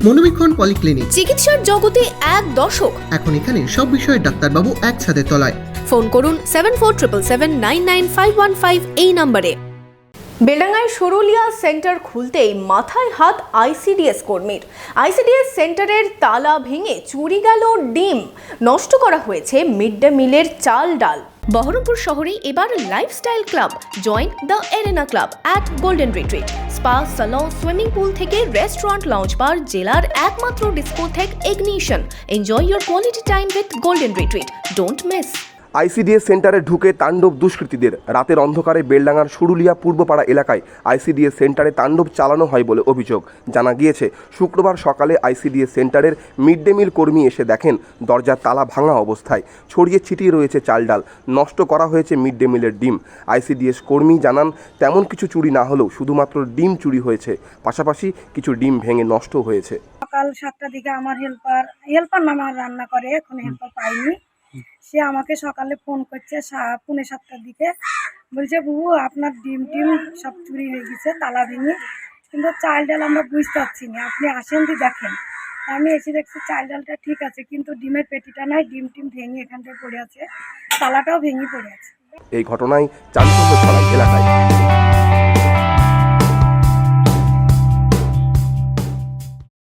মনোবীক্ষণ polyclinic, চিকিৎসার জগতে এক দশক। এখন এখানে সব বিষয়ে ডাক্তারবাবু একসাথে তলায়। ফোন করুন 7477999515 এই নম্বরে। বেলাঙ্গায় সরুলিয়া সেন্টার খুলতেই মাথায় হাত আইসিডিএস কর্মীর। আইসিডিএস সেন্টারের তালা ভেঙে চুরি গেল ডিম, নষ্ট করা হয়েছে মিড ডে মিলের চাল ডাল। বহরমপুর শহরে এবার lifestyle club. Join the arena club at golden retreat. Spa, salon, swimming pool থেকে রেস্টুরেন্ট, লাউঞ্জ বার, জেলার একমাত্র discotheque ignition. Enjoy your quality time with golden retreat. Don't miss. ICDS সেন্টারে ঢুকে তাণ্ডব দুষ্কৃতীদের। রাতের অন্ধকারে বেলডাঙ্গার সুরুলিয়া পূর্বপাড়া এলাকায় আইসিডিএস সেন্টারে তাণ্ডব চালানো হয় বলে অভিযোগ। জানা গিয়েছে, শুক্রবার সকালে আইসিডিএস সেন্টারের মিড ডে মিল কর্মী এসে দেখেন দরজার তালা ভাঙা অবস্থায়, ছড়িয়ে ছিটিয়ে রয়েছে চাল ডাল, নষ্ট করা হয়েছে মিড ডে মিলের ডিম। আইসিডিএস কর্মী জানান, তেমন কিছু চুরি না হলেও শুধুমাত্র ডিম চুরি হয়েছে, পাশাপাশি কিছু ডিম ভেঙে নষ্ট হয়েছে। সকাল 7টার দিকে আমার হেল্পার মামা রান্না করে, এখন হেল্পার পাইনি। সে আমাকে সকালে ফোন করছে 6:45টার দিকে, বলছে বুবু আপনার ডিম সব চুরি হয়ে গেছে, তালা ভেঙে, কিন্তু চাল ডাল আমরা বুঝতে পারছি না, আপনি আসেন তো দেখেন। আমি এসে দেখছি চাল ডালটা ঠিক আছে, কিন্তু ডিমের পেটিটা নাই, ডিম ভেঙে এখানটায় পড়ে আছে, তালাটাও ভেঙে পড়ে আছে। এই ঘটনায় চাঞ্চল্য ছড়ায় এলাকায়।